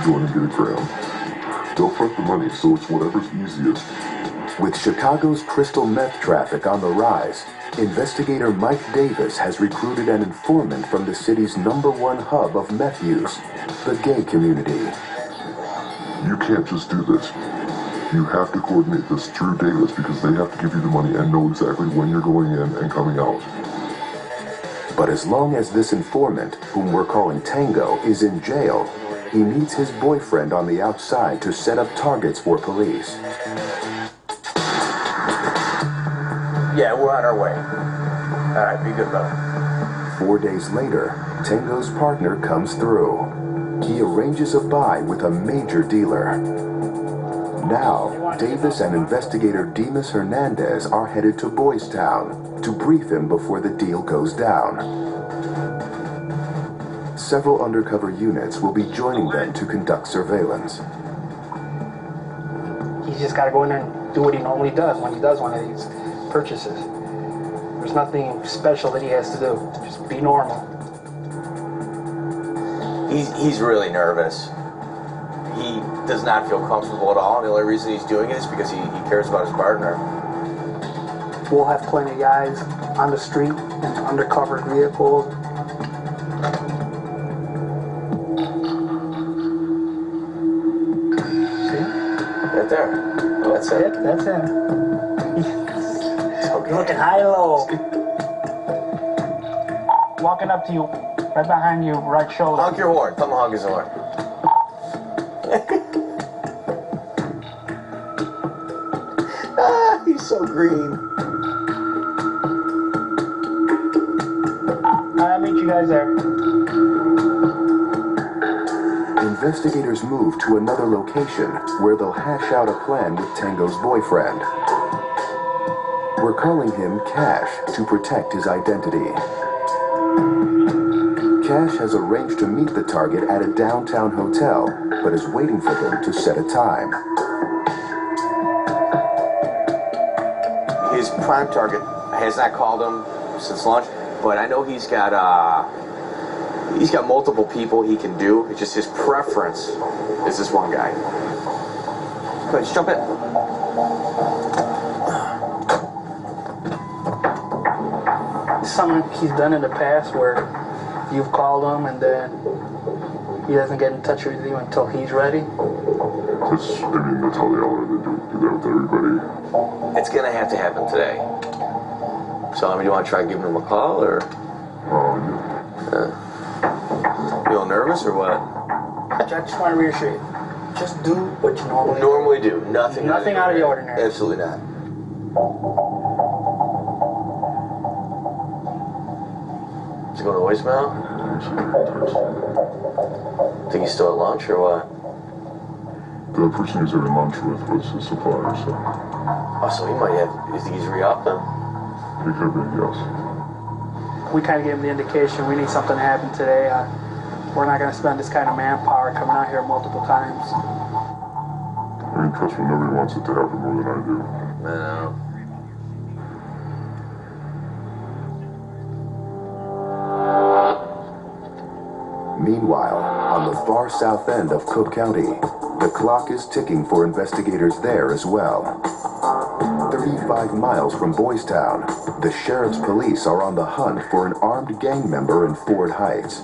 go in and get a gram. They'll front the money, so it's whatever's easiest. With Chicago's crystal meth traffic on the rise, investigator Mike Davis has recruited an informant from the city's #1 hub of meth use, the gay community. You can't just do this. You have to coordinate this through Davis because they have to give you the money and know exactly when you're going in and coming out. But as long as this informant, whom we're calling Tango, is in jail, he needs his boyfriend on the outside to set up targets for police. Yeah, we're on our way. All right, be good, brother. 4 days later, Tango's partner comes through. He arranges a buy with a major dealer. Now, Davis and investigator Demas Hernandez are headed to Boystown to brief him before the deal goes down. Several undercover units will be joining them to conduct surveillance. He's just got to go in there and do what he normally does when he does one of these purchases. There's nothing special that he has to do. Just be normal. He's really nervous. He does not feel comfortable at all. And the only reason he's doing it is because he cares about his partner. We'll have plenty of guys on the street in undercover vehicles. See? Right there. That's it. That's him. Okay. You're looking high and low. Walking up to you, right behind you, right shoulder. Honk your horn. Come honk his horn. He's so green. I'll meet you guys there. Investigators move to another location where they'll hash out a plan with Tango's boyfriend. We're calling him Cash to protect his identity. Cash has arranged to meet the target at a downtown hotel, but is waiting for him to set a time. His prime target has not called him since lunch, but I know he's got multiple people he can do. It's just his preference is this one guy. Go ahead, just jump in. Something he's done in the past where you've called him and then he doesn't get in touch with you until he's ready. That's how they all do that with everybody. It's gonna have to happen today. So, do you want to try giving him a call, or? Yeah. You a little nervous, or what? I just want to reassure you. Just do what you Normally do. Nothing out of the ordinary. Absolutely not. Is he going to voicemail? Think he's still at lunch, or what? The person he's having lunch with was his supplier, so. Oh, so he might have. You think he's re-upped then? He could be, yes. We kind of gave him the indication we need something to happen today. We're not going to spend this kind of manpower coming out here multiple times. I mean, trust me, nobody wants it to happen more than I do. I know. Meanwhile, on the far south end of Cook County, the clock is ticking for investigators there as well. 35 miles from Boystown, the sheriff's police are on the hunt for an armed gang member in Ford Heights.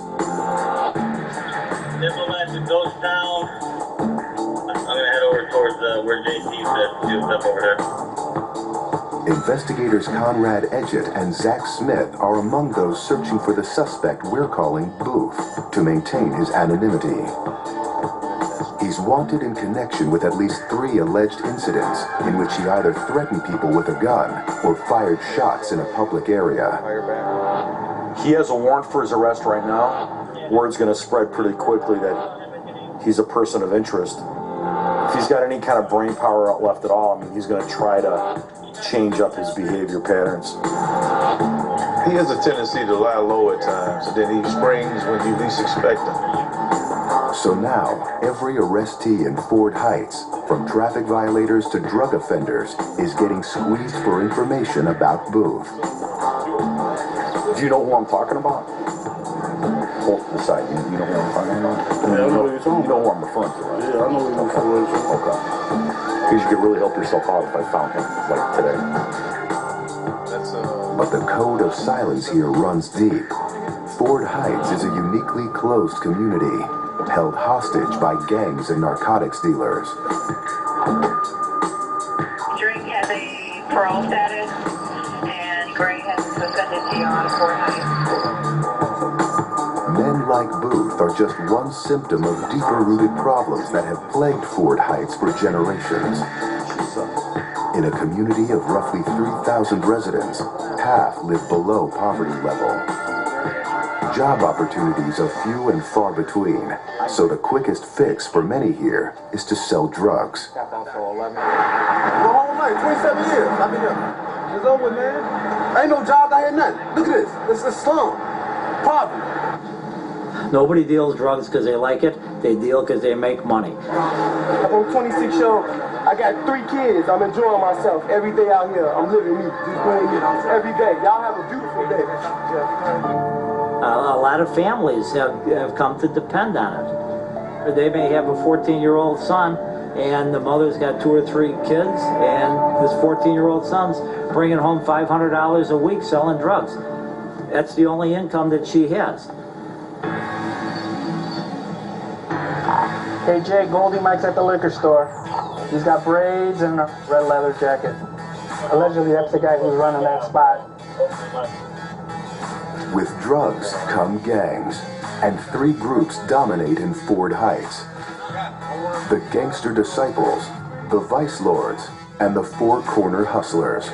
Diplomats in Boystown. I'm gonna head over towards where JC said he was up over there. Investigators Conrad Edgett and Zach Smith are among those searching for the suspect we're calling Booth to maintain his anonymity. He's wanted in connection with at least 3 alleged incidents in which he either threatened people with a gun or fired shots in a public area. He has a warrant for his arrest right now. Word's going to spread pretty quickly that he's a person of interest. If he's got any kind of brain power left at all, I mean, he's going to try to change up his behavior patterns. He has a tendency to lie low at times, and then he springs when you least expect him. So now, every arrestee in Ford Heights, from traffic violators to drug offenders, is getting squeezed for information about Booth. Do you know who I'm talking about? Both to the side. You know who I'm talking about? Yeah, I know what you're talking You know who I'm referring to, right? Yeah, I know what you're talking about. Okay. Because you could really help yourself out if I found him, like today. But the code of silence here runs deep. Ford Heights is a uniquely closed community, held hostage by gangs and narcotics dealers. Drake has a parole status, and Gray has a suspended TR on Fort Heights. Men like Booth are just one symptom of deeper-rooted problems that have plagued Ford Heights for generations. In a community of roughly 3,000 residents, half live below poverty level. Job opportunities are few and far between, so the quickest fix for many here is to sell drugs. My whole life, 27 years, I've been here. It's over, man. Ain't no jobs out here, nothing. Look at this. It's a slum. Poverty. Nobody deals drugs because they like it. They deal because they make money. I'm 26 years old. I got 3 kids. I'm enjoying myself every day out here. I'm living me, just doing me every day. Y'all have a beautiful day. A lot of families have come to depend on it. They may have a 14-year-old son, and the mother's got 2 or 3 kids, and this 14-year-old son's bringing home $500 a week selling drugs. That's the only income that she has. Hey Jay, Goldie Mike's at the liquor store. He's got braids and a red leather jacket. Allegedly, that's the guy who's running that spot. With drugs come gangs, and 3 groups dominate in Ford Heights. The Gangster Disciples, the Vice Lords, and the Four Corner Hustlers.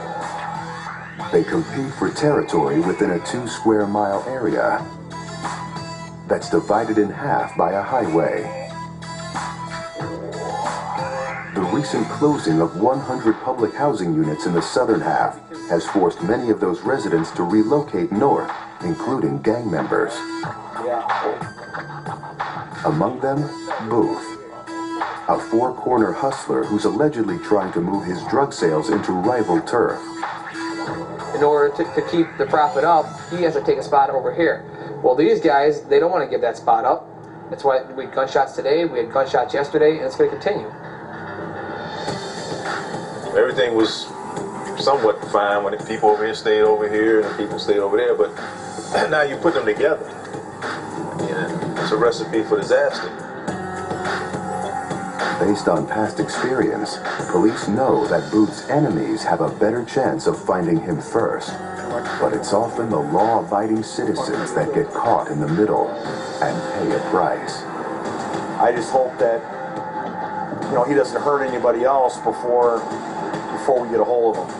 They compete for territory within a 2-square-mile area that's divided in half by a highway. The recent closing of 100 public housing units in the southern half has forced many of those residents to relocate north, including gang members. Among them, Booth, a four-corner hustler who's allegedly trying to move his drug sales into rival turf. In order to keep the profit up, he has to take a spot over here. Well, these guys, they don't want to give that spot up. That's why we had gunshots today, we had gunshots yesterday, and it's going to continue. Everything was somewhat fine when the people over here stayed over here and the people stayed over there, but now you put them together. Yeah, it's a recipe for disaster. Based on past experience, police know that Booth's enemies have a better chance of finding him first. But it's often the law-abiding citizens that get caught in the middle and pay a price. I just hope that, he doesn't hurt anybody else before we get a hold of him.